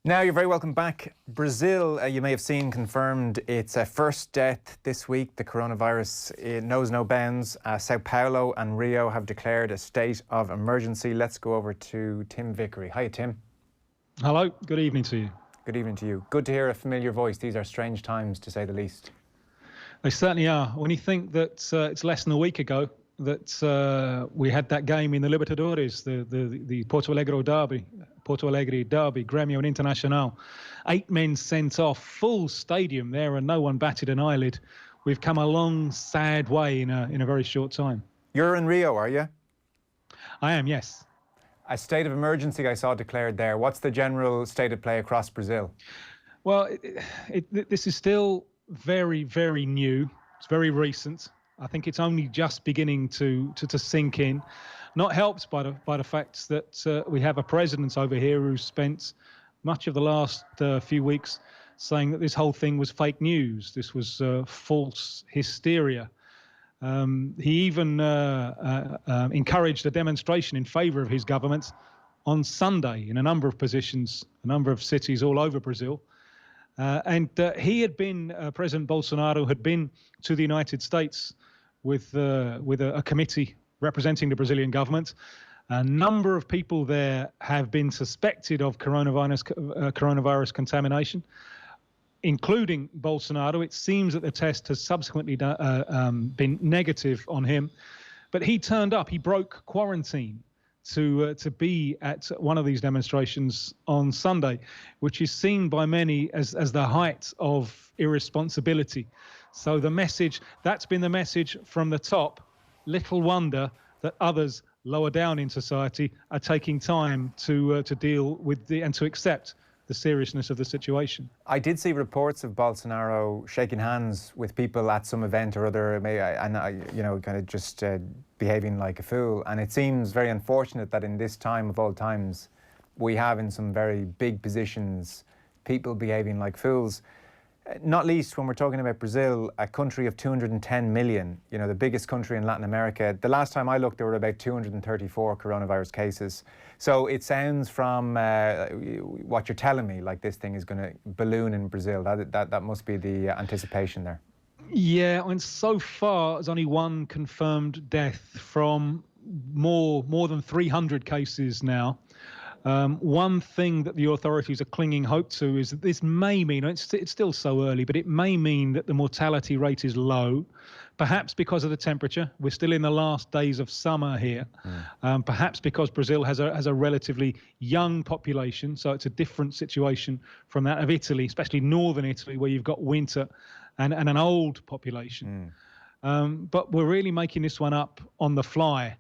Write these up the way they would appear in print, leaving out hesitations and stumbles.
Now, you're very welcome back. Brazil, you may have seen, confirmed its first death this week. The coronavirus, it knows no bounds. Sao Paulo and Rio have declared a state of emergency. Let's go over to Tim Vickery. Hi, Tim. Hello, good evening to you. Good evening to you. Good to hear a familiar voice. These are strange times, to say the least. They certainly are. When you think that it's less than a week ago that we had that game in the Libertadores, the Porto Alegre derby, Grêmio and Internacional. 8 men sent off, full stadium there, and no one batted an eyelid. We've come a long, sad way in a very short time. You're in Rio, are you? I am, yes. A state of emergency I saw declared there. What's the general state of play across Brazil? Well, this is still very, very new. It's very recent. I think it's only just beginning to sink in, not helped by the fact that we have a president over here who spent much of the last few weeks saying that this whole thing was fake news. This was false hysteria. He even encouraged a demonstration in favor of his government on Sunday in a number of positions, a number of cities all over Brazil. He had been, President Bolsonaro had been to the United States with a committee representing the Brazilian government. A number of people there have been suspected of coronavirus contamination, including Bolsonaro. It seems that the test has subsequently been negative on him. But he turned up, he broke quarantine to be at one of these demonstrations on Sunday, which is seen by many as the height of irresponsibility. So that's been the message from the top. Little wonder that others lower down in society are taking time to deal with and to accept the seriousness of the situation. I did see reports of Bolsonaro shaking hands with people at some event or other, and kind of just behaving like a fool. And it seems very unfortunate that in this time of all times, we have in some very big positions people behaving like fools. Not least when we're talking about Brazil, a country of 210 million, the biggest country in Latin America. The last time I looked, there were about 234 coronavirus cases. So it sounds from what you're telling me like this thing is going to balloon in Brazil. That must be the anticipation there. Yeah, and so far there's only one confirmed death from more than 300 cases now. One thing that the authorities are clinging hope to is that this may mean, it's still so early, but it may mean that the mortality rate is low, perhaps because of the temperature. We're still in the last days of summer here, perhaps because Brazil has a relatively young population, so it's a different situation from that of Italy, especially northern Italy, where you've got winter and an old population. But we're really making this one up on the fly.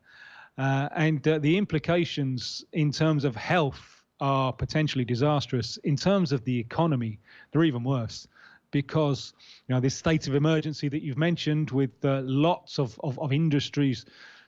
The implications in terms of health are potentially disastrous. In terms of the economy, they're even worse, because this state of emergency that you've mentioned, with lots of industries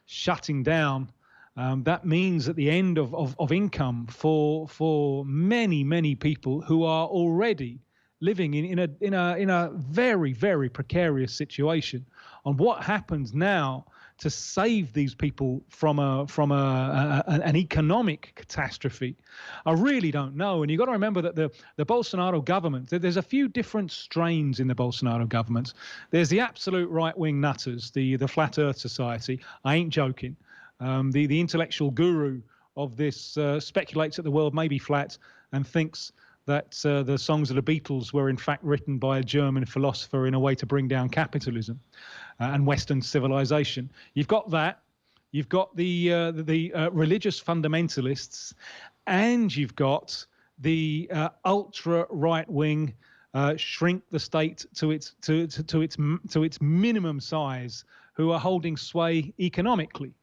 shutting down, that means at the end of income for many people who are already living in a very, very precarious situation. On what happens now to save these people from an economic catastrophe, I really don't know. And you've got to remember that the Bolsonaro government, there's a few different strains in the Bolsonaro government. There's the absolute right-wing nutters, the Flat Earth Society. I ain't joking. The intellectual guru of this speculates that the world may be flat and thinks that the songs of the Beatles were in fact written by a German philosopher in a way to bring down capitalism and Western civilization. You've got that. You've got the religious fundamentalists, and you've got the ultra right wing shrink the state to its minimum size, who are holding sway economically.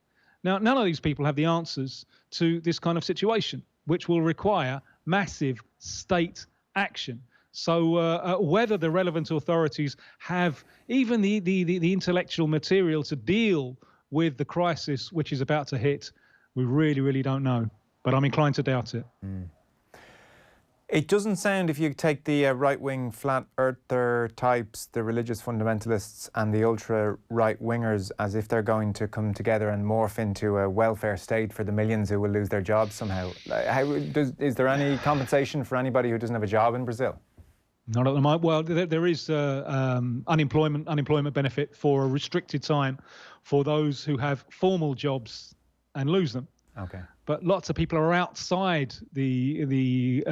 Now, none of these people have the answers to this kind of situation, which will require massive state action. So whether the relevant authorities have even the intellectual material to deal with the crisis which is about to hit, we really, really don't know. But I'm inclined to doubt it. It doesn't sound, if you take the right-wing flat earther types, the religious fundamentalists and the ultra-right-wingers, as if they're going to come together and morph into a welfare state for the millions who will lose their jobs somehow. Is there any compensation for anybody who doesn't have a job in Brazil? Not at the moment. Well, there is unemployment benefit for a restricted time for those who have formal jobs and lose them. Okay. But lots of people are outside the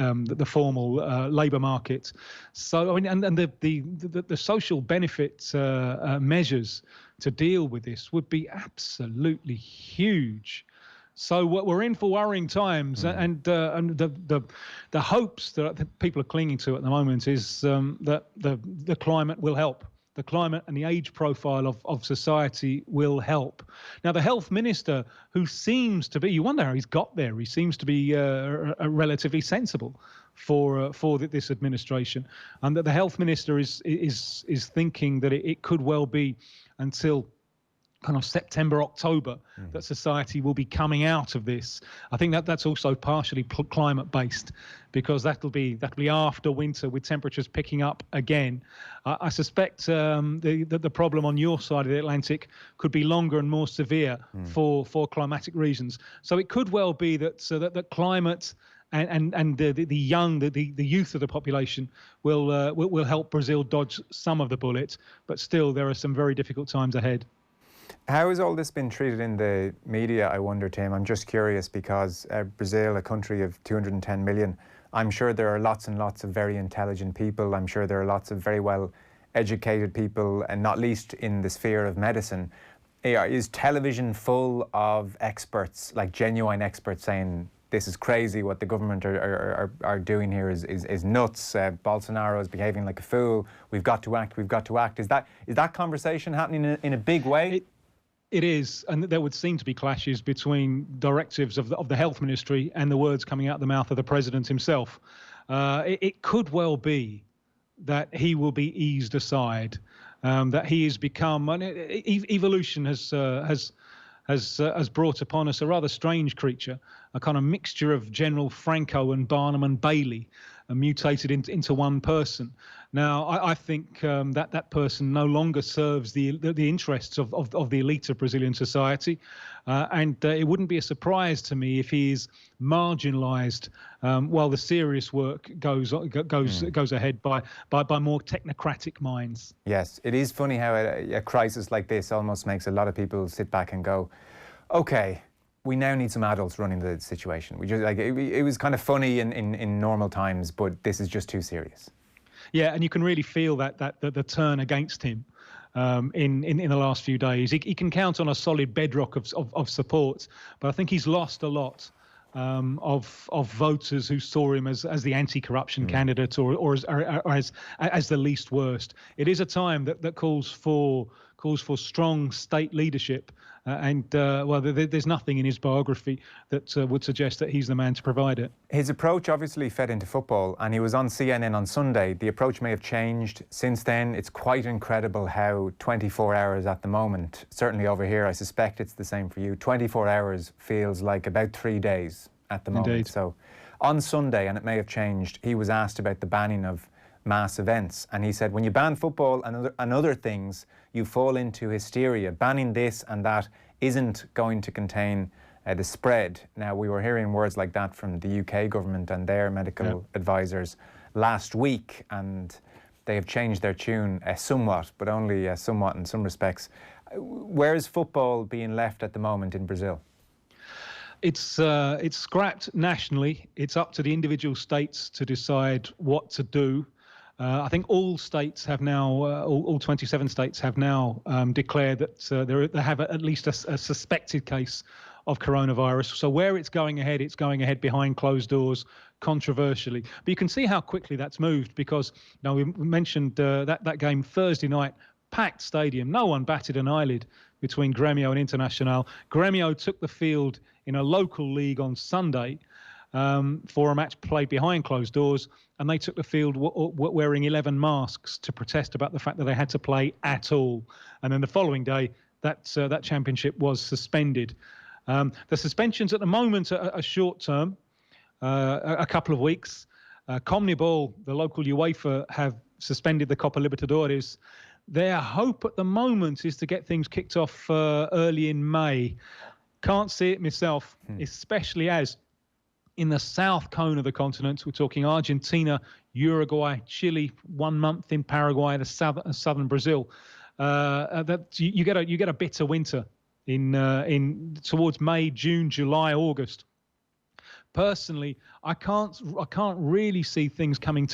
formal labour market. So I mean, and the social benefit measures to deal with this would be absolutely huge. So we're in for worrying times, and the hopes that people are clinging to at the moment is that the climate will help. The climate and the age profile of society will help. Now, the health minister, who seems to be, you wonder how he's got there. He seems to be relatively sensible for this administration, and that the health minister is thinking that it could well be until kind of September, October, that society will be coming out of this. I think that's also partially climate based, because that'll be after winter with temperatures picking up again. I suspect the problem on your side of the Atlantic could be longer and more severe for climatic reasons. So it could well be that that climate and the youth of the population will help Brazil dodge some of the bullets, but still there are some very difficult times ahead. How has all this been treated in the media, I wonder, Tim? I'm just curious, because Brazil, a country of 210 million, I'm sure there are lots and lots of very intelligent people. I'm sure there are lots of very well educated people, and not least in the sphere of medicine. Is television full of experts, like genuine experts, saying this is crazy, what the government are doing here is nuts, Bolsonaro is behaving like a fool, we've got to act. Is that conversation happening in a big way? It is, and there would seem to be clashes between directives of the health ministry and the words coming out of the mouth of the president himself. It could well be that he will be eased aside, that he has become. Evolution has brought upon us a rather strange creature, a kind of mixture of General Franco and Barnum and Bailey, mutated into one person. Now, I think that person no longer serves the interests of the elite of Brazilian society, and it wouldn't be a surprise to me if he is marginalised while the serious work goes ahead by more technocratic minds. Yes, it is funny how a crisis like this almost makes a lot of people sit back and go, okay, we now need some adults running the situation. We just it was kind of funny in normal times, but this is just too serious. Yeah, and you can really feel that the turn against him in the last few days. He can count on a solid bedrock of support, but I think he's lost a lot of voters who saw him as the anti-corruption candidate or as the least worst. It is a time that calls for strong state leadership, and there's nothing in his biography that would suggest that he's the man to provide it. His approach obviously fed into football, and he was on CNN on Sunday. The approach may have changed since then. It's quite incredible how 24 hours at the moment, certainly over here, I suspect it's the same for you, 24 hours feels like about 3 days at the moment. Indeed. So on Sunday, and it may have changed, he was asked about the banning of mass events, and he said, when you ban football and other things, you fall into hysteria. Banning this and that isn't going to contain the spread. Now, we were hearing words like that from the UK government and their medical advisors last week, and they have changed their tune somewhat, but only somewhat in some respects. Where is football being left at the moment in Brazil? It's scrapped nationally. It's up to the individual states to decide what to do. I think all states have now, all 27 states have now declared that they have at least a suspected case of coronavirus. So where it's going ahead behind closed doors, controversially. But you can see how quickly that's moved, because now we mentioned that game Thursday night, packed stadium, no one batted an eyelid between Grêmio and Internacional. Grêmio took the field in a local league on Sunday for a match played behind closed doors, and they took the field wearing 11 masks to protest about the fact that they had to play at all. And then the following day, that championship was suspended. The suspensions at the moment are short term, a couple of weeks. CONMEBOL, the local UEFA, have suspended the Copa Libertadores. Their hope at the moment is to get things kicked off early in May. Can't see it myself, especially as in the south cone of the continent, we're talking Argentina, Uruguay, Chile, 1 month in Paraguay, the southern Brazil. That you get a bitter winter in towards May, June, July, August. Personally, I can't really see things coming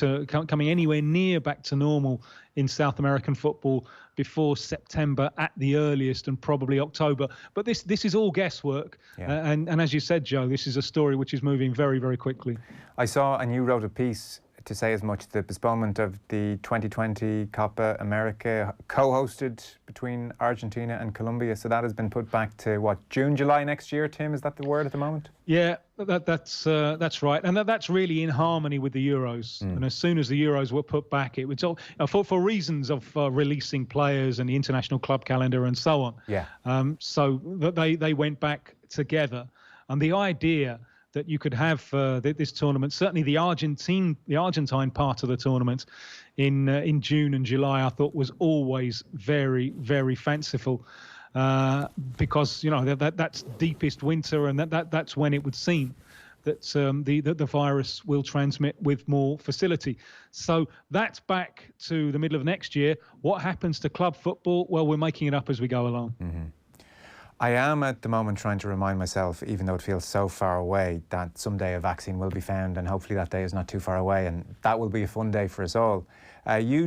anywhere near back to normal in South American football before September at the earliest, and probably October. But this is all guesswork, and as you said, Joe, this is a story which is moving very, very quickly. I saw, and you wrote a piece to say as much, the postponement of the 2020 Copa America, co-hosted between Argentina and Colombia. So that has been put back to what, June, July next year, Tim? Is that the word at the moment? Yeah, that's right, and that's really in harmony with the Euros. And as soon as the Euros were put back, it was all for reasons of releasing players and the international club calendar and so on. Yeah. So they went back together, and the idea that you could have this tournament, certainly the Argentine part of the tournament in June and July, I thought was always very, very fanciful, because that's deepest winter, and that's when it would seem that the virus will transmit with more facility. So that's back to the middle of next year. What happens to club football? Well, we're making it up as we go along. Mm-hmm. I am at the moment trying to remind myself, even though it feels so far away, that someday a vaccine will be found, and hopefully that day is not too far away, and that will be a fun day for us all. You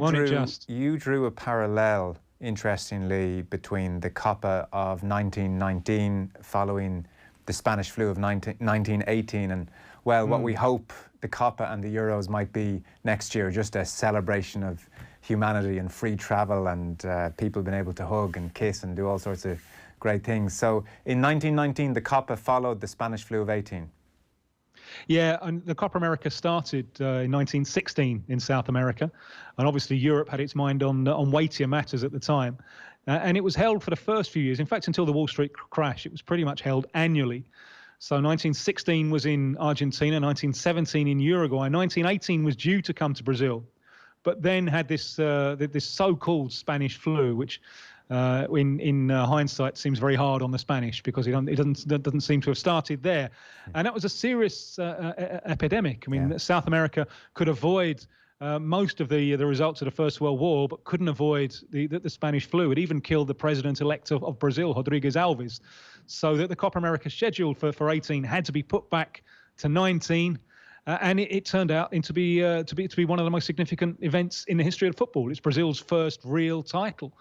drew a parallel, interestingly, between the Copa of 1919 following the Spanish flu of 1918 and, well, what we hope the Copa and the Euros might be next year, just a celebration of humanity and free travel and people being able to hug and kiss and do all sorts of great things. So in 1919, the Copa followed the Spanish flu of 18. Yeah, and the Copa America started in 1916 in South America, and obviously Europe had its mind on weightier matters at the time, and it was held for the first few years. In fact, until the Wall Street crash, it was pretty much held annually. So 1916 was in Argentina, 1917 in Uruguay, 1918 was due to come to Brazil, but then had this so-called Spanish flu, which in hindsight seems very hard on the Spanish, because it doesn't seem to have started there, and that was a serious epidemic. I mean, South America could avoid most of the results of the First World War, but couldn't avoid the Spanish flu. It even killed the president-elect of Brazil, Rodrigues Alves. So that the Copa America scheduled for 18 had to be put back to 19. And it turned out to be one of the most significant events in the history of football. It's Brazil's first real title,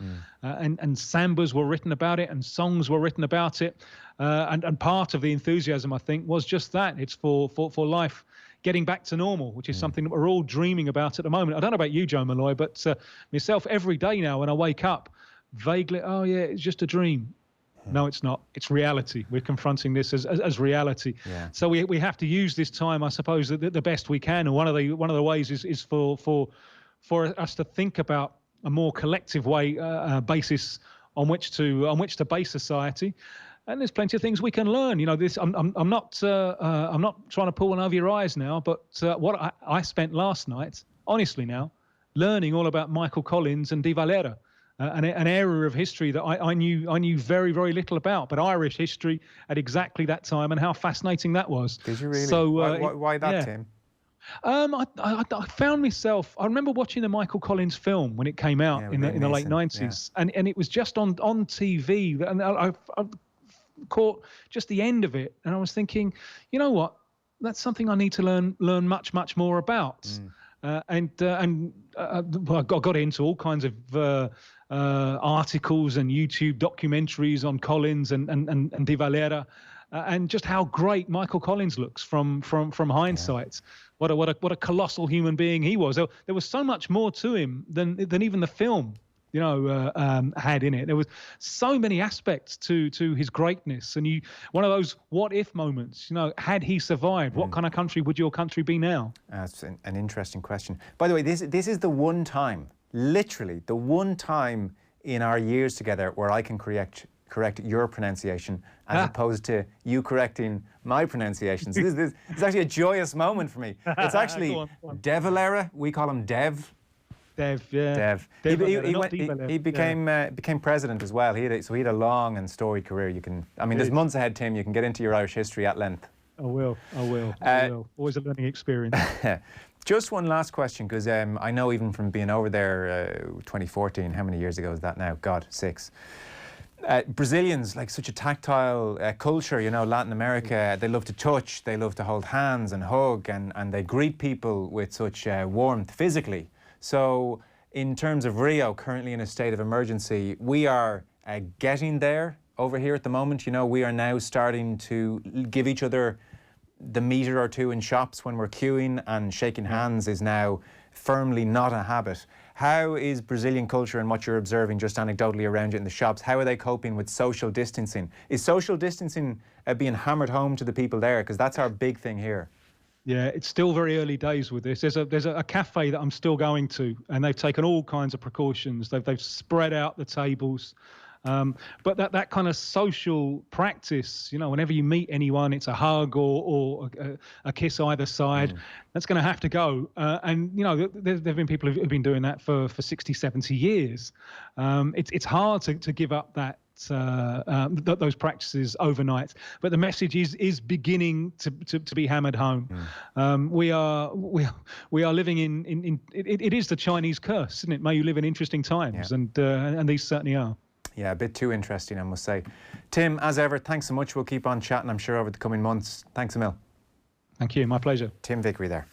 and sambas were written about it, and songs were written about it, and part of the enthusiasm, I think, was just that. It's for life getting back to normal, which is something that we're all dreaming about at the moment. I don't know about you, Joe Molloy, but myself, every day now when I wake up, vaguely, oh yeah, it's just a dream. No, it's not. It's reality. We're confronting this as reality. Yeah. So we have to use this time, I suppose, the best we can. And one of the ways is for us to think about a more collective basis on which to base society. And there's plenty of things we can learn. I'm not trying to pull one over your eyes now, but what I spent last night, honestly now, learning all about Michael Collins and De Valera. An area of history that I knew very, very little about, but Irish history at exactly that time, and how fascinating that was. Did you really? So, why that, Tim? I found myself. I remember watching the Michael Collins film when it came out in the late 90s, and it was just on TV, and I caught just the end of it, and I was thinking, you know what? That's something I need to learn much more about. I got into all kinds of articles and YouTube documentaries on Collins and De Valera, and just how great Michael Collins looks from hindsight. Yeah. What a colossal human being he was. There was so much more to him than even the film had in it. There was so many aspects to his greatness, and one of those what if moments. Had he survived, what kind of country would your country be now? That's an interesting question. By the way, this is the one time, literally the one time in our years together, where I can correct your pronunciation as opposed to you correcting my pronunciations. This is actually a joyous moment for me. It's actually Go on. Devalera. We call him Dev. Dev, yeah. Dev. He became president as well. So he had a long and storied career. There's months ahead, Tim. You can get into your Irish history at length. I will. Always a learning experience. Just one last question, because I know even from being over there, 2014, how many years ago is that now? God, 6. Brazilians, like such a tactile culture, Latin America, they love to touch, they love to hold hands and hug, and they greet people with such warmth physically. So in terms of Rio, currently in a state of emergency, we are getting there over here at the moment. We are now starting to give each other the metre or two in shops when we're queuing, and shaking hands is now firmly not a habit. How is Brazilian culture and what you're observing just anecdotally around you in the shops, how are they coping with social distancing? Is social distancing being hammered home to the people there? Because that's our big thing here. Yeah, it's still very early days with this. There's a cafe that I'm still going to, and they've taken all kinds of precautions. They've spread out the tables. But that kind of social practice, whenever you meet anyone, it's a hug or a kiss either side. That's going to have to go. And there've been people who've been doing that for 60, 70 years. It's hard to give up those practices overnight. But the message is beginning to be hammered home. We are living in it is the Chinese curse, isn't it? May you live in interesting times, and these certainly are. Yeah, a bit too interesting, I must say. Tim, as ever, thanks so much. We'll keep on chatting, I'm sure, over the coming months. Thanks a mil. Thank you. My pleasure. Tim Vickery there.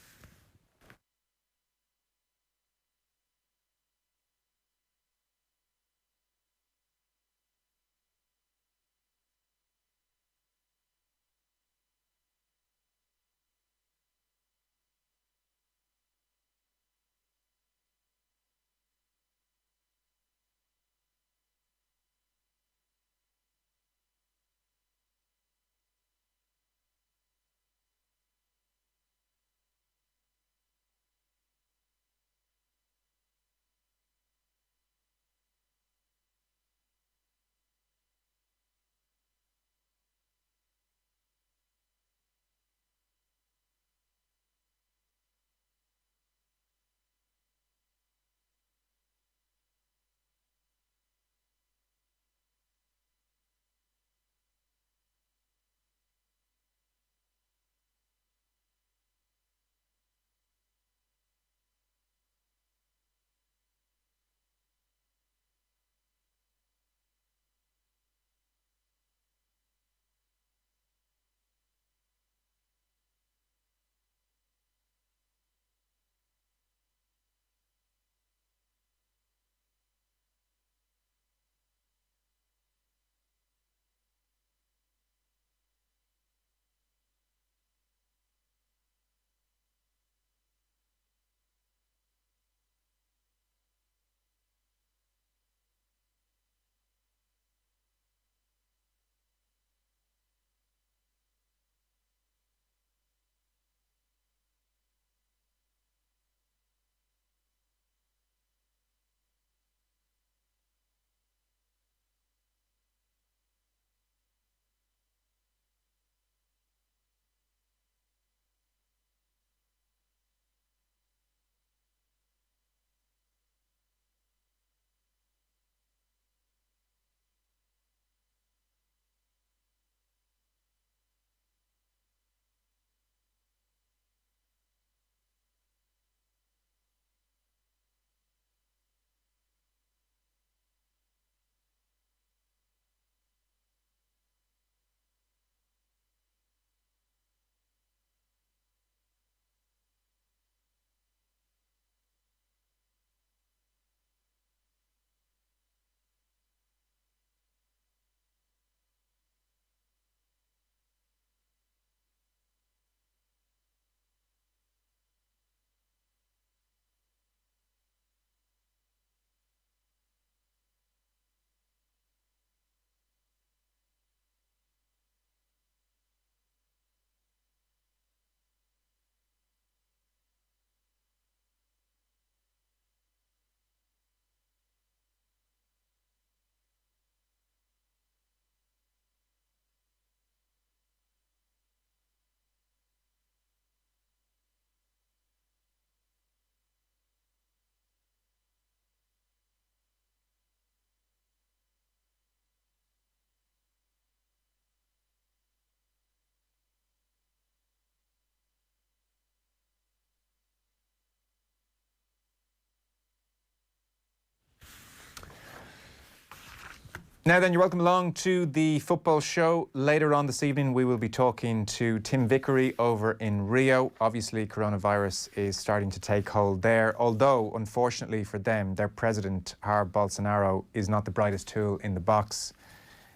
Now then, you're welcome along to the football show. Later on this evening, we will be talking to Tim Vickery over in Rio. Obviously, coronavirus is starting to take hold there, although, unfortunately for them, their president, Jair Bolsonaro, is not the brightest tool in the box.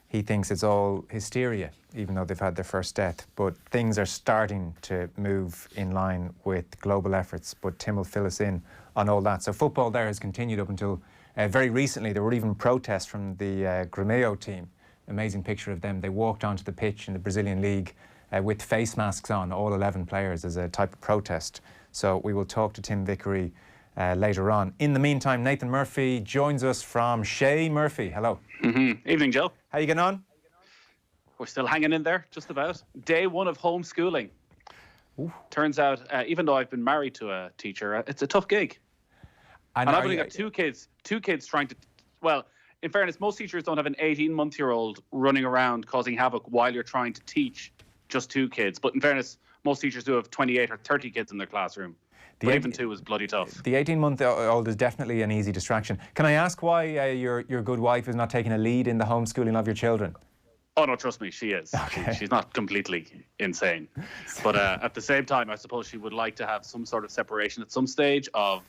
He thinks it's all hysteria, even though they've had their first death. But things are starting to move in line with global efforts. But Tim will fill us in on all that. So football there has continued up until very recently. There were even protests from the Grêmio team. Amazing picture of them. They walked onto the pitch in the Brazilian league with face masks on, all 11 players, as a type of protest. So we will talk to Tim Vickery later on. In the meantime, Nathan Murphy joins us from Shea Murphy. Hello. Evening, Joe. How you getting on? We're still hanging in there, just about. Day one of homeschooling. Ooh. Turns out, even though I've been married to a teacher, it's a tough gig. And I've only got two kids trying to, well, in fairness, most teachers don't have an 18-month-year-old running around causing havoc while you're trying to teach just two kids. But in fairness, most teachers do have 28 or 30 kids in their classroom. But even two is bloody tough. The 18-month-old is definitely an easy distraction. Can I ask why your good wife is not taking a lead in the homeschooling of your children? Oh, no, trust me, she is. Okay. She's not completely insane. But at the same time, I suppose she would like to have some sort of separation at some stage of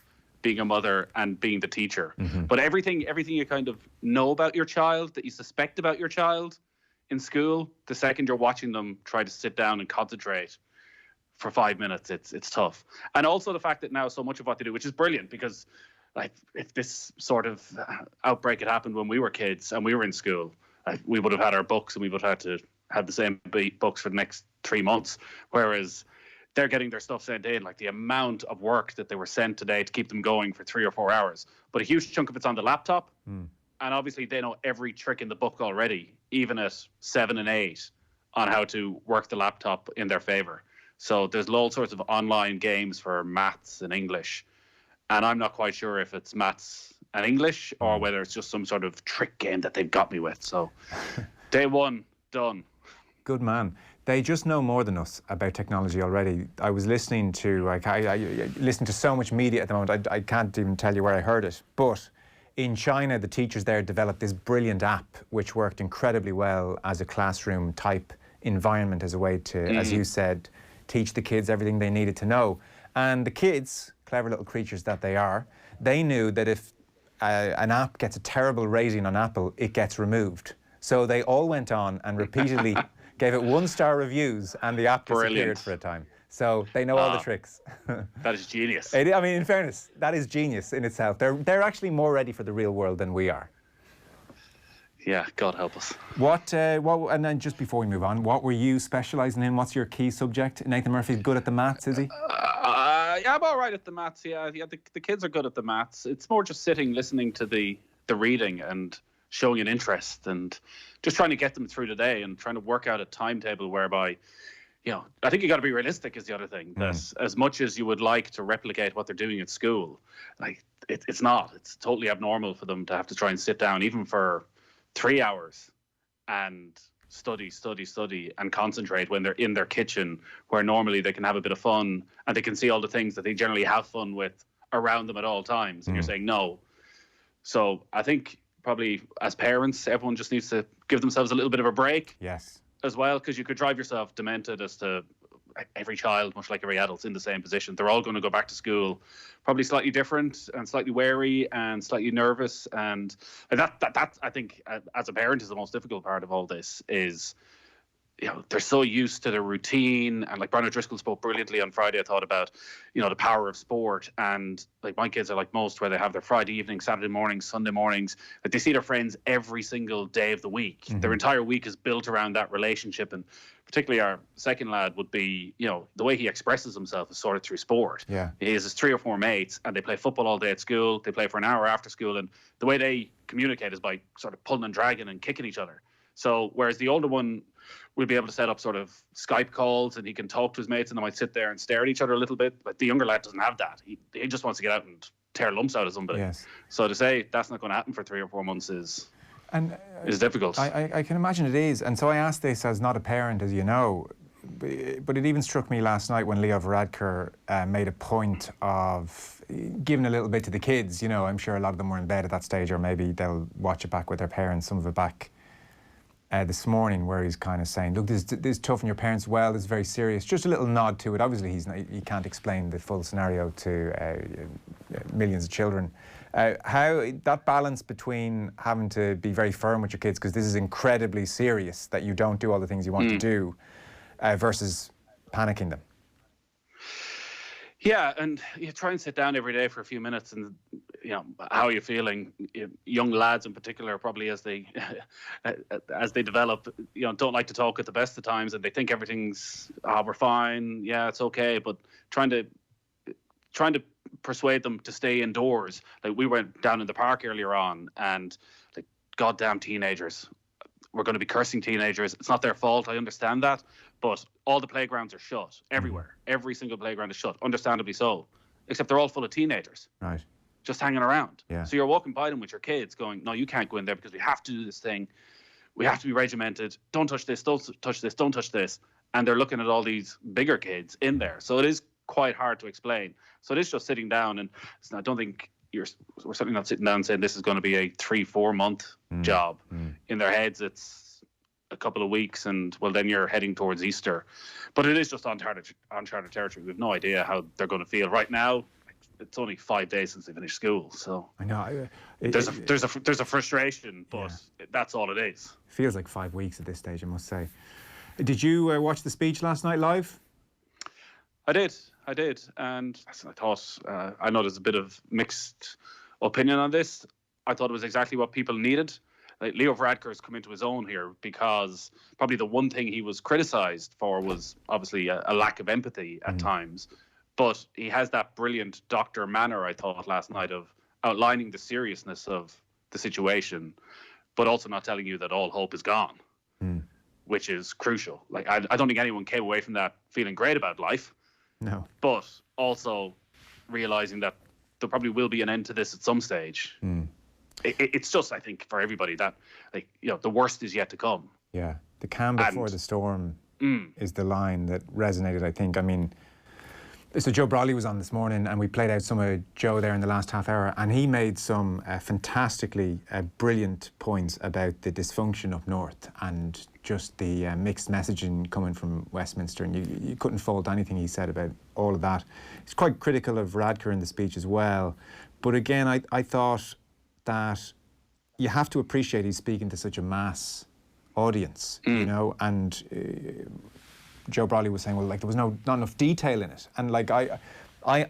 being a mother and being the teacher. But everything you kind of know about your child, that you suspect about your child in school, the second you're watching them try to sit down and concentrate for 5 minutes, it's tough. And also the fact that now so much of what they do, which is brilliant, because like if this sort of outbreak had happened when we were kids and we were in school, we would have had our books and we would have had to have the same books for the next 3 months, whereas they're getting their stuff sent in, like the amount of work that they were sent today to keep them going for 3 or 4 hours. But a huge chunk of it's on the laptop. And obviously they know every trick in the book already, even at 7 and 8, on how to work the laptop in their favor. So there's all sorts of online games for maths and English. And I'm not quite sure if it's maths and English or whether it's just some sort of trick game that they've got me with. So day one, done. Good man. They just know more than us about technology already. I was listening to, I listen to so much media at the moment, I can't even tell you where I heard it. But in China, the teachers there developed this brilliant app which worked incredibly well as a classroom type environment, as a way to, as you said, teach the kids everything they needed to know. And the kids, clever little creatures that they are, they knew that if an app gets a terrible rating on Apple, it gets removed. So they all went on and repeatedly gave it 1-star reviews, and the app disappeared for a time. So they know all the tricks. That is genius. I mean, in fairness, that is genius in itself. They're actually more ready for the real world than we are. Yeah, God help us. What? And then just before we move on, what were you specialising in? What's your key subject? Nathan Murphy's good at the maths, is he? Yeah, I'm all right at the maths. Yeah, the kids are good at the maths. It's more just sitting, listening to the reading and showing an interest and just trying to get them through the day and trying to work out a timetable whereby, I think you got to be realistic is the other thing. That as much as you would like to replicate what they're doing at school, like it's not. It's totally abnormal for them to have to try and sit down even for 3 hours and study and concentrate when they're in their kitchen, where normally they can have a bit of fun and they can see all the things that they generally have fun with around them at all times. And you're saying no. So I think probably as parents, everyone just needs to give themselves a little bit of a break. Yes. As well, because you could drive yourself demented as to every child, much like every adult's in the same position. They're all going to go back to school, probably slightly different and slightly wary and slightly nervous. And that I think, as a parent, is the most difficult part of all this. Is they're so used to the routine, and like Brian O'Driscoll spoke brilliantly on Friday, I thought, about the power of sport. And like my kids are like most, where they have their Friday evening, Saturday mornings, Sunday mornings, like they see their friends every single day of the week. Their entire week is built around that relationship. And particularly our second lad would be, the way he expresses himself is sort of through sport. Yeah. He has his 3 or 4 mates and they play football all day at school. They play for an hour after school, and the way they communicate is by sort of pulling and dragging and kicking each other. So whereas the older one will be able to set up sort of Skype calls and he can talk to his mates and they might sit there and stare at each other a little bit. But the younger lad doesn't have that. He just wants to get out and tear lumps out of somebody. Yes. So to say that's not going to happen for 3 or 4 months is difficult. I can imagine it is. And so I asked this as not a parent, as you know, but it even struck me last night when Leo Varadkar made a point of given a little bit to the kids. You know, I'm sure a lot of them were in bed at that stage, or maybe they'll watch it back with their parents. Some of it back this morning, where he's kind of saying, look, this is tough on your parents. Well, this is very serious. Just a little nod to it. Obviously, he can't explain the full scenario to millions of children. How that balance between having to be very firm with your kids, because this is incredibly serious, that you don't do all the things you want to do, versus panicking them. Yeah, and you try and sit down every day for a few minutes, and you know, how are you feeling? Young lads in particular, probably as they develop, you know, don't like to talk at the best of times, and they think everything's we're fine, yeah, it's okay, but trying to persuade them to stay indoors. Like, we went down in the park earlier on, and like, goddamn teenagers. We're going to be cursing teenagers. It's not their fault. I understand that. But all the playgrounds are shut everywhere. Every single playground is shut, understandably so. Except they're all full of teenagers. Right. Just hanging around. Yeah. So you're walking by them with your kids going, no, you can't go in there because we have to do this thing. We have to be regimented. Don't touch this. Don't touch this. Don't touch this. And they're looking at all these bigger kids in there. So it is quite hard to explain. So it is just sitting down. And I don't think we're certainly not sitting down saying this is going to be a 3-4 month job. In their heads, it's a couple of weeks, and well, then you're heading towards Easter. But it is just uncharted territory. We have no idea how they're going to feel right now. It's only 5 days since they finished school, so I know there's a frustration, but that's all it is. Feels like 5 weeks at this stage, I must say. Did you watch the speech last night live? I did, and I thought, I know there's a bit of mixed opinion on this. I thought it was exactly what people needed. Like, Leo Varadkar's come into his own here, because probably the one thing he was criticised for was obviously a lack of empathy at times. But he has that brilliant doctor manner, I thought, last night, of outlining the seriousness of the situation, but also not telling you that all hope is gone, which is crucial. Like, I don't think anyone came away from that feeling great about life. No. But also realising that there probably will be an end to this at some stage. It's just, I think, for everybody that, like, you know, the worst is yet to come. Yeah, the calm before the storm is the line that resonated, I think. I mean, so Joe Brolly was on this morning, and we played out some of Joe there in the last half hour, and he made some fantastically brilliant points about the dysfunction up north and just the mixed messaging coming from Westminster, and you couldn't fault anything he said about all of that. He's quite critical of Varadkar in the speech as well, but again, I thought that you have to appreciate he's speaking to such a mass audience, you know, and Joe Brolly was saying, well, like, there was not enough detail in it. And like, I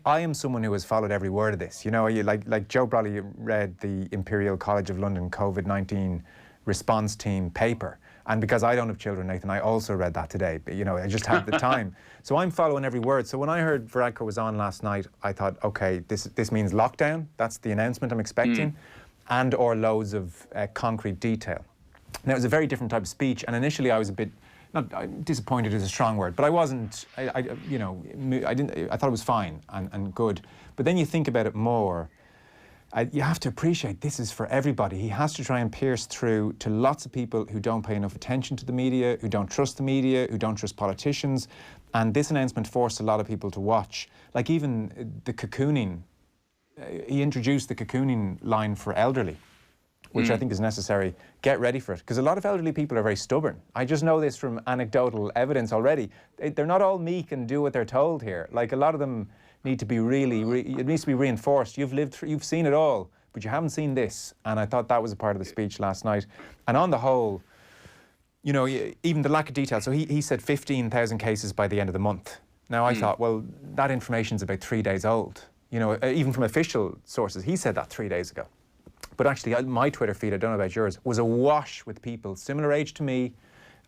am someone who has followed every word of this. You know, like Joe Brolly read the Imperial College of London COVID-19 response team paper. And because I don't have children, Nathan, I also read that today. But, you know, I just have the time. So I'm following every word. So when I heard Varadkar was on last night, I thought, okay, this means lockdown. That's the announcement I'm expecting. And or loads of concrete detail. Now, it was a very different type of speech. And initially I was a bit, not disappointed is a strong word, but I wasn't, I thought it was fine and good. But then you think about it more, you have to appreciate this is for everybody. He has to try and pierce through to lots of people who don't pay enough attention to the media, who don't trust the media, who don't trust politicians. And this announcement forced a lot of people to watch. Like, even the cocooning, he introduced the cocooning line for elderly, which I think is necessary. Get ready for it. Because a lot of elderly people are very stubborn. I just know this from anecdotal evidence already. They're not all meek and do what they're told here. Like, a lot of them need to be it needs to be reinforced. You've seen it all, but you haven't seen this. And I thought that was a part of the speech last night. And on the whole, you know, even the lack of detail. So he said 15,000 cases by the end of the month. Now I thought, well, that information's about 3 days old. You know, even from official sources, he said that 3 days ago. But actually, my Twitter feed, I don't know about yours, was awash with people similar age to me.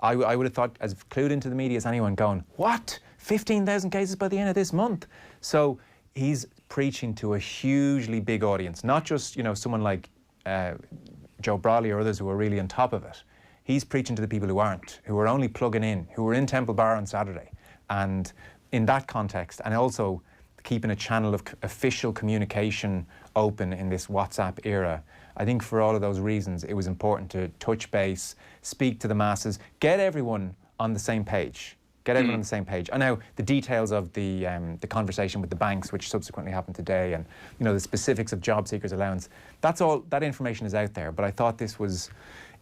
I would have thought, as clued into the media as anyone, going, what? 15,000 cases by the end of this month? So he's preaching to a hugely big audience, not just, you know, someone like Joe Brolly or others who are really on top of it. He's preaching to the people who aren't, who are only plugging in, who were in Temple Bar on Saturday. And in that context, and also keeping a channel of official communication open in this WhatsApp era, I think for all of those reasons, it was important to touch base, speak to the masses, get everyone on the same page. Get everyone on the same page. And now the details of the conversation with the banks, which subsequently happened today, and the specifics of job seekers allowance. That's all. That information is out there. But I thought this was,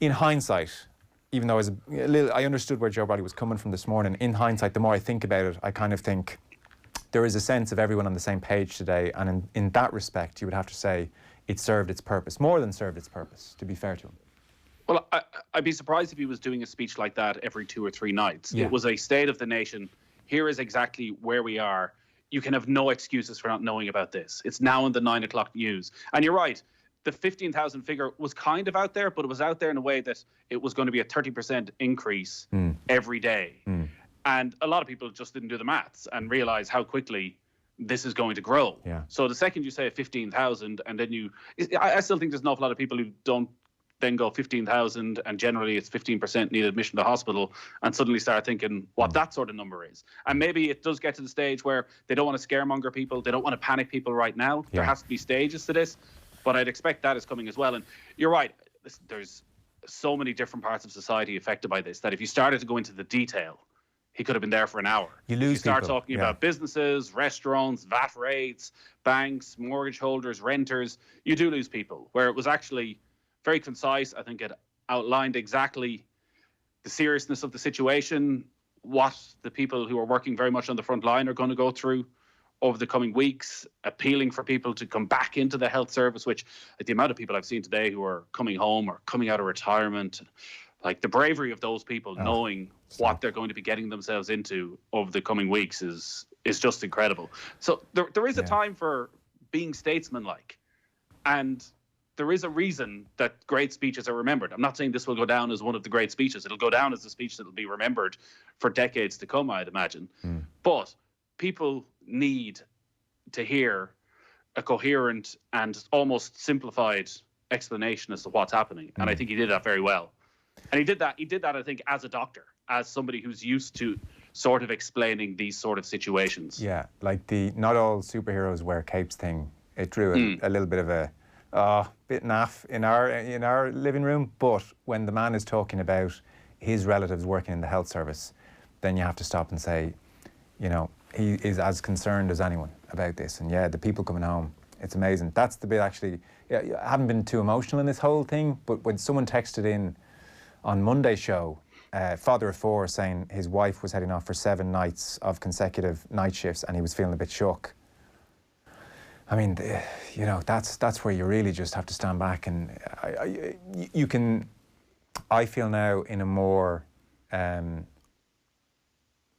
in hindsight, even though I understood where Joe Bradley was coming from this morning. In hindsight, the more I think about it, I kind of think there is a sense of everyone on the same page today, and in that respect, you would have to say it served its purpose, more than served its purpose. To be fair to him. Well, I'd be surprised if he was doing a speech like that every 2 or 3 nights. Yeah. It was a state of the nation. Here is exactly where we are. You can have no excuses for not knowing about this. It's now in the 9 o'clock news. And you're right. The 15,000 figure was kind of out there, but it was out there in a way that it was going to be a 30% increase every day. And a lot of people just didn't do the maths and realize how quickly this is going to grow. Yeah. So the second you say 15,000, and then I still think there's an awful lot of people who don't then go 15,000, and generally it's 15% need admission to hospital, and suddenly start thinking what that sort of number is. And maybe it does get to the stage where they don't want to scaremonger people, they don't want to panic people right now. Yeah. There has to be stages to this, but I'd expect that is coming as well. And you're right, there's so many different parts of society affected by this that if you started to go into the detail, he could have been there for an hour. You lose if you start people. talking about businesses, restaurants, VAT rates, banks, mortgage holders, renters, you do lose people. Where it was actually very concise. I think it outlined exactly the seriousness of the situation, what the people who are working very much on the front line are going to go through over the coming weeks, appealing for people to come back into the health service, which the amount of people I've seen today who are coming home or coming out of retirement, like the bravery of those people knowing what they're going to be getting themselves into over the coming weeks is just incredible. So there is a time for being statesmanlike, and there is a reason that great speeches are remembered. I'm not saying this will go down as one of the great speeches. It'll go down as a speech that will be remembered for decades to come, I'd imagine. But people need to hear a coherent and almost simplified explanation as to what's happening. And I think he did that very well. And he did that, I think, as a doctor, as somebody who's used to sort of explaining these sort of situations. Yeah, like the not all superheroes wear capes thing. It drew a little bit of a bit naff in our living room. But when the man is talking about his relatives working in the health service, then you have to stop and say, he is as concerned as anyone about this. And the people coming home, it's amazing. That's the bit actually. I haven't been too emotional in this whole thing, but when someone texted in on Monday's show, father of 4, saying his wife was heading off for 7 nights of consecutive night shifts and he was feeling a bit shook. I mean, that's where you really just have to stand back, and I feel now in a more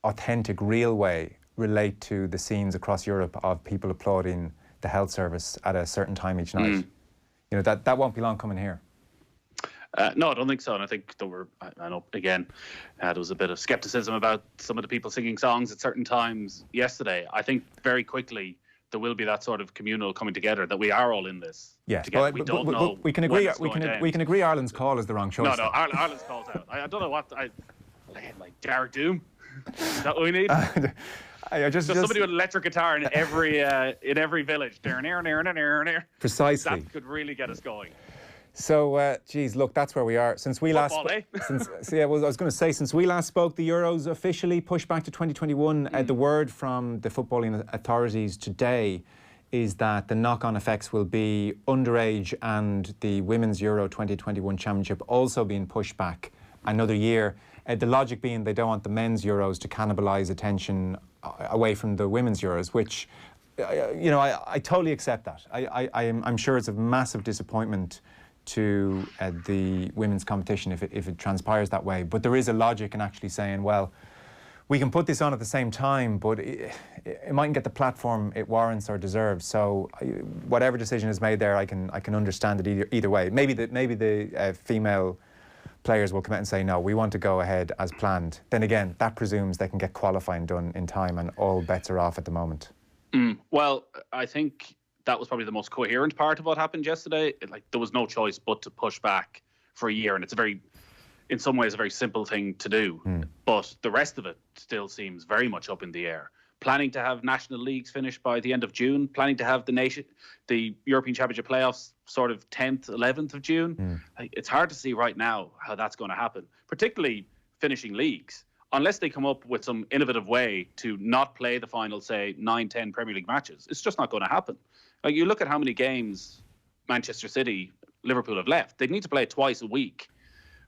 authentic, real way, relate to the scenes across Europe of people applauding the health service at a certain time each night. That won't be long coming here. No, I don't think so. And I think I know, again, there was a bit of skepticism about some of the people singing songs at certain times yesterday. I think very quickly there will be that sort of communal coming together that we are all in this together. We don't know. We can agree. We can agree. Ireland's call is the wrong choice. No, Ireland's call's out. I don't know what like Derek Doom. Is that what we need? Just somebody with an electric guitar in every village. Precisely. That could really get us going. So, look, that's where we are. Since we last, I was going to say, since we last spoke, the Euros officially pushed back to 2021. The word from the footballing authorities today is that the knock-on effects will be underage and the Women's Euro 2021 Championship also being pushed back another year. The logic being they don't want the men's Euros to cannibalise attention away from the women's Euros, which, I totally accept that. I'm sure it's a massive disappointment to the women's competition if it transpires that way. But there is a logic in actually saying, well, we can put this on at the same time, but it mightn't get the platform it warrants or deserves. So whatever decision is made there, I can understand it either way. Maybe the female players will come out and say, no, we want to go ahead as planned. Then again, that presumes they can get qualifying done in time, and all bets are off at the moment. Well, I think that was probably the most coherent part of what happened yesterday. There was no choice but to push back for a year, and it's in some ways a very simple thing to do. But the rest of it still seems very much up in the air. Planning to have national leagues finished by the end of June, planning to have the European Championship playoffs sort of 10th, 11th of June. It's hard to see right now how that's going to happen, particularly finishing leagues. unless they come up with some innovative way to not play the final, say, 9-10 Premier League matches, it's just not going to happen. Like, you look at how many games Manchester City, Liverpool have left. They need to play twice a week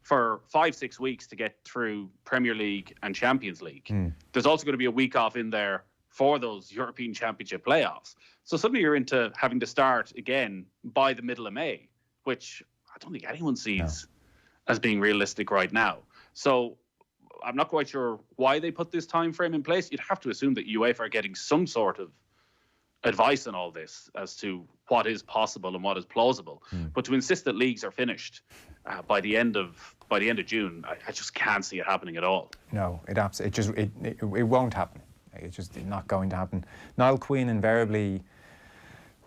for 5-6 weeks to get through Premier League and Champions League. There's also going to be a week off in there for those European Championship playoffs. So suddenly you're into having to start again by the middle of May, which I don't think anyone sees as being realistic right now. So I'm not quite sure why they put this time frame in place. You'd have to assume that UEFA are getting some sort of advice on all this as to what is possible and what is plausible. But to insist that leagues are finished by the end of June, I just can't see it happening at all. No, it won't happen. It's just not going to happen. Niall Quinn invariably.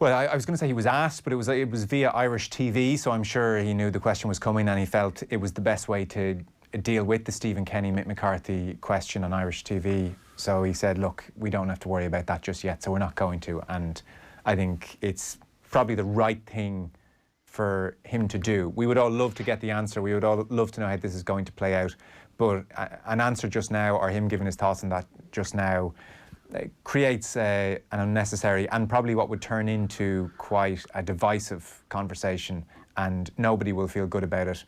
Well, I was going to say he was asked, but it was via Irish TV, so I'm sure he knew the question was coming and he felt it was the best way to deal with the Stephen Kenny, Mick McCarthy question on Irish TV. So he said, look, we don't have to worry about that just yet, so we're not going to. And I think it's probably the right thing for him to do. We would all love to get the answer. We would all love to know how this is going to play out. But an answer just now, or him giving his thoughts on that just now, creates an unnecessary and probably what would turn into quite a divisive conversation, and nobody will feel good about it.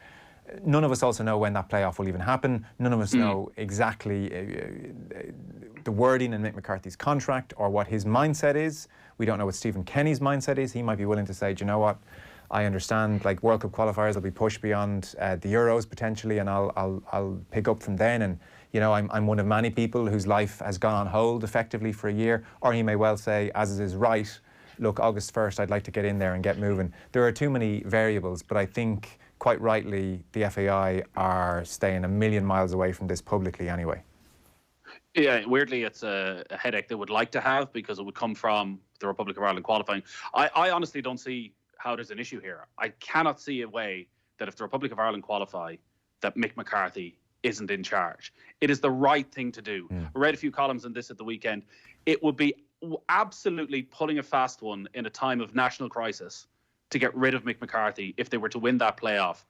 None of us also know when that playoff will even happen. None of us know exactly the wording in Mick McCarthy's contract or what his mindset is. We don't know what Stephen Kenny's mindset is. He might be willing to say, do you know what, I understand, like, World Cup qualifiers will be pushed beyond the Euros potentially, and I'll pick up from then. And you know, I'm one of many people whose life has gone on hold effectively for a year. Or he may well say, as is right, look, August 1st, I'd like to get in there and get moving. There are too many variables, but I think quite rightly the FAI are staying a million miles away from this publicly anyway. Yeah, weirdly, it's a headache they would like to have because it would come from the Republic of Ireland qualifying. I honestly don't see how there's an issue here. I cannot see a way that if the Republic of Ireland qualify, that Mick McCarthy isn't in charge. It is the right thing to do. I read a few columns on this at the weekend. It would be absolutely pulling a fast one in a time of national crisis to get rid of Mick McCarthy if they were to win that playoff.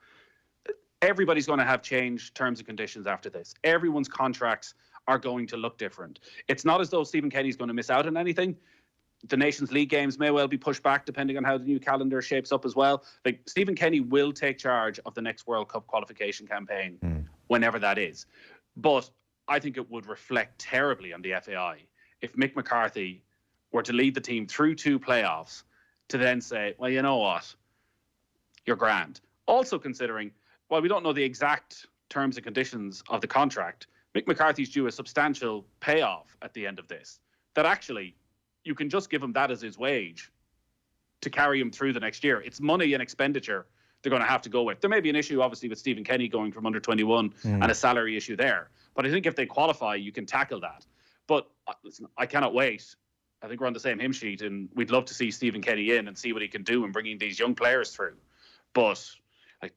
Everybody's going to have changed terms and conditions after this. Everyone's contracts are going to look different. It's not as though Stephen Kenny's going to miss out on anything. The Nations League games may well be pushed back depending on how the new calendar shapes up as well. Like, Stephen Kenny will take charge of the next World Cup qualification campaign whenever that is. But I think it would reflect terribly on the FAI if Mick McCarthy were to lead the team through 2 playoffs to then say, well, you know what, you're grand. Also considering, while we don't know the exact terms and conditions of the contract, Mick McCarthy's due a substantial payoff at the end of this, that actually you can just give him that as his wage to carry him through the next year. It's money and expenditure they're going to have to go with. There may be an issue, obviously, with Stephen Kenny going from under 21 and a salary issue there. But I think if they qualify, you can tackle that. But listen, I cannot wait. I think we're on the same hymn sheet, and we'd love to see Stephen Kenny in and see what he can do in bringing these young players through. But like,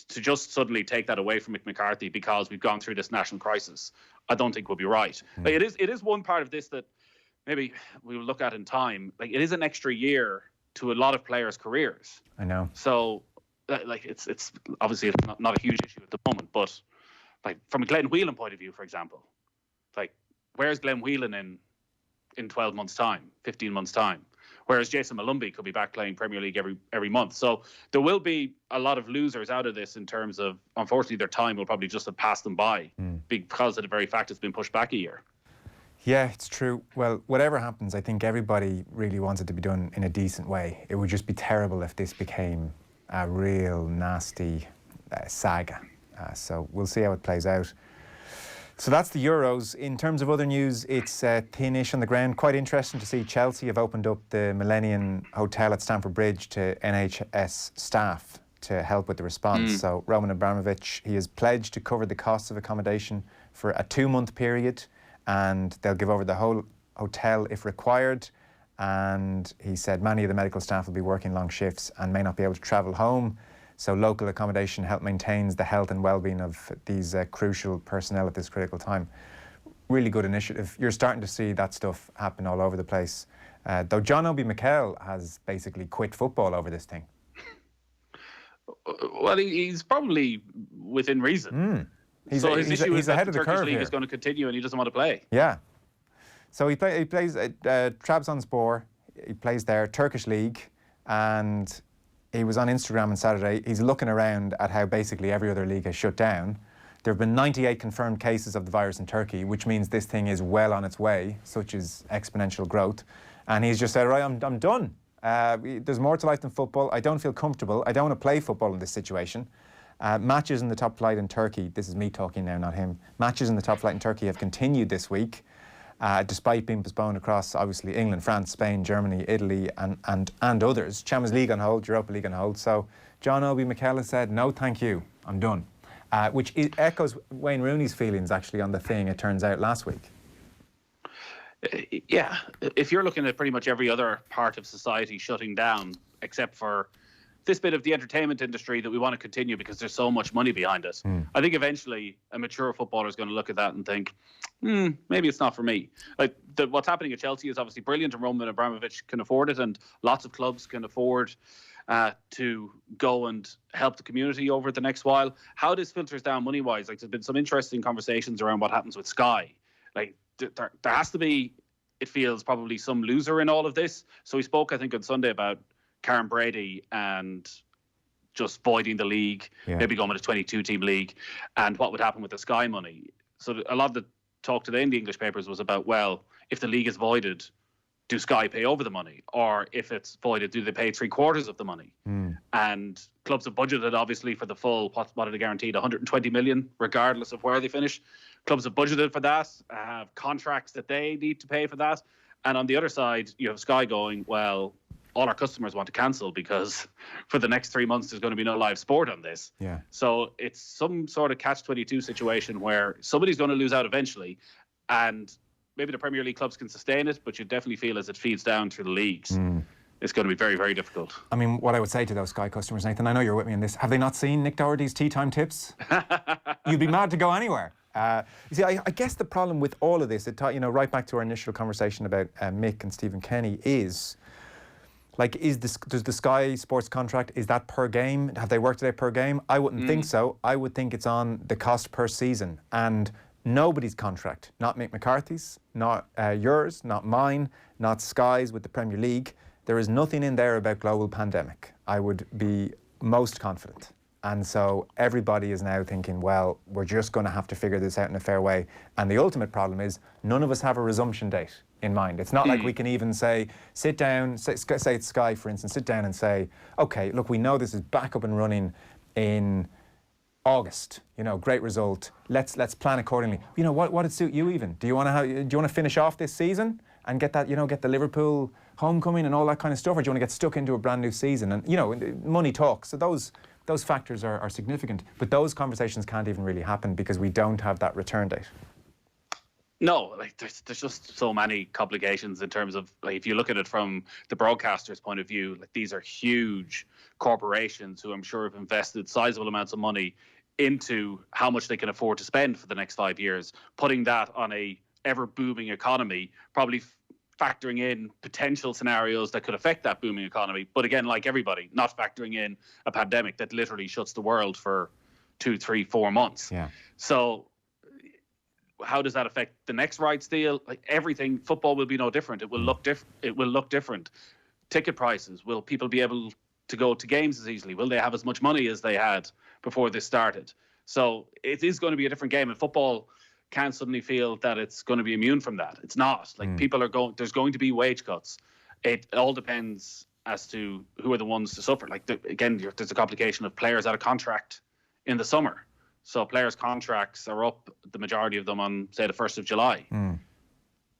to just suddenly take that away from Mick McCarthy because we've gone through this national crisis, I don't think would be right. Like, it is one part of this that maybe we will look at in time. Like, it is an extra year to a lot of players' careers. I know. So, like, it's obviously it's not a huge issue at the moment, but like, from a Glenn Whelan point of view, for example, like, where's Glenn Whelan in 12 months' time, 15 months' time? Whereas Jason Malumbi could be back playing Premier League every month. So there will be a lot of losers out of this in terms of, unfortunately, their time will probably just have passed them by because of the very fact it's been pushed back a year. Yeah, it's true. Well, whatever happens, I think everybody really wants it to be done in a decent way. It would just be terrible if this became a real nasty saga. So we'll see how it plays out. So that's the Euros. In terms of other news, it's thin-ish on the ground. Quite interesting to see Chelsea have opened up the Millennium Hotel at Stamford Bridge to NHS staff to help with the response. So Roman Abramovich, he has pledged to cover the costs of accommodation for a 2-month period, and they'll give over the whole hotel if required. And he said many of the medical staff will be working long shifts and may not be able to travel home. So local accommodation help maintains the health and well-being of these crucial personnel at this critical time. Really good initiative. You're starting to see that stuff happen all over the place. Though John Obi Mikel has basically quit football over this thing. Well, he's probably within reason. He's issue ahead that of the the Turkish curve league here. is going to continue and he doesn't want to play. Yeah. So he plays Trabzonspor. He plays there, Turkish league, and he was on Instagram on Saturday. He's looking around at how basically every other league has shut down. There have been 98 confirmed cases of the virus in Turkey, which means this thing is well on its way, such as exponential growth. And he's just said, right, I'm done. There's more to life than football. I don't feel comfortable. I don't want to play football in this situation. Matches in the top flight in Turkey, this is me talking now, not him. Matches in the top flight in Turkey have continued this week, despite being postponed across, obviously, England, France, Spain, Germany, Italy, and others. Champions League on hold, Europa League on hold. So John Obi Mikel has said, no, thank you, I'm done. Which echoes Wayne Rooney's feelings, actually, on the thing, it turns out, last week. Yeah, if you're looking at pretty much every other part of society shutting down, except for this bit of the entertainment industry that we want to continue because there's so much money behind it, I think eventually a mature footballer is going to look at that and think, maybe it's not for me. Like what's happening at Chelsea is obviously brilliant, and Roman Abramovich can afford it, and lots of clubs can afford to go and help the community over the next while. How this filters down money-wise, like there's been some interesting conversations around what happens with Sky. Like there has to be, it feels, probably some loser in all of this. So we spoke, I think, on Sunday about Karen Brady and just voiding the league, maybe going with a 22-team league, and what would happen with the Sky money. So a lot of the talk today in the English papers was about, well, if the league is voided, do Sky pay over the money? Or if it's voided, do they pay 3/4 of the money? And clubs have budgeted, obviously, for the full, what are they guaranteed, 120 million, regardless of where they finish. Clubs have budgeted for that, have contracts that they need to pay for that. And on the other side, you have Sky going, well, all our customers want to cancel because for the next 3 months, there's going to be no live sport on this. Yeah. So it's some sort of catch-22 situation where somebody's going to lose out eventually. And maybe the Premier League clubs can sustain it, but you definitely feel as it feeds down through the leagues, it's going to be very, very difficult. I mean, what I would say to those Sky customers, Nathan, I know you're with me on this, have they not seen Nick Doherty's tea time tips? You'd be mad to go anywhere. You see, I guess the problem with all of this, right back to our initial conversation about Mick and Stephen Kenny, is, like, does the Sky Sports contract, is that per game? Have they worked it out per game? I wouldn't think so. I would think it's on the cost per season. And nobody's contract, not Mick McCarthy's, not yours, not mine, not Sky's with the Premier League. There is nothing in there about global pandemic. I would be most confident. And so everybody is now thinking, well, we're just going to have to figure this out in a fair way. And the ultimate problem is none of us have a resumption date in mind. It's not like we can even say, sit down, say it's Sky, for instance, sit down and say, okay, look, we know this is back up and running in August, great result. Let's plan accordingly. What would suit you even? Do you want to finish off this season and get that, get the Liverpool homecoming and all that kind of stuff, or do you want to get stuck into a brand new season? And money talks. So those factors are significant, but those conversations can't even really happen because we don't have that return date. No, like there's just so many complications in terms of, like, if you look at it from the broadcaster's point of view, like, these are huge corporations who I'm sure have invested sizable amounts of money into how much they can afford to spend for the next 5 years, putting that on a ever booming economy, probably factoring in potential scenarios that could affect that booming economy. But again, like everybody, not factoring in a pandemic that literally shuts the world for 2, 3, 4 months. Yeah. So how does that affect the next rights deal? Like everything, football will be no different. It will look different. It will look different. Ticket prices, will people be able to go to games as easily? Will they have as much money as they had before this started? So it is going to be a different game, and football can't suddenly feel that it's going to be immune from that. It's not. Like there's going to be wage cuts. It all depends as to who are the ones to suffer. Like there's a complication of players out of contract in the summer. So players' contracts are up, the majority of them, on, say, the 1st of July.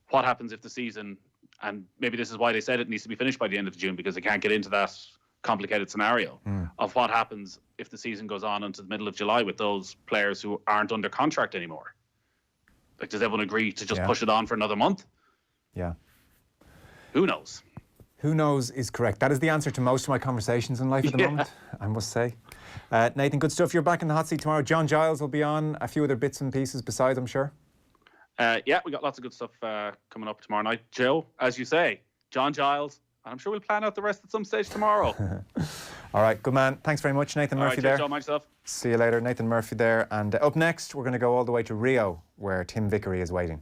What happens if the season, and maybe this is why they said it needs to be finished by the end of June, because they can't get into that complicated scenario of what happens if the season goes on into the middle of July with those players who aren't under contract anymore. Like, does everyone agree to just push it on for another month? Yeah. Who knows? Who knows is correct. That is the answer to most of my conversations in life at the moment, I must say. Nathan, good stuff. You're back in the hot seat tomorrow. John Giles will be on, a few other bits and pieces besides, I'm sure. Yeah, we got lots of good stuff coming up tomorrow night. Joe, as you say, John Giles, and I'm sure we'll plan out the rest at some stage tomorrow. All right, good man. Thanks very much, Nathan Murphy there. John, myself. See you later, Nathan Murphy there. And up next, we're going to go all the way to Rio, where Tim Vickery is waiting.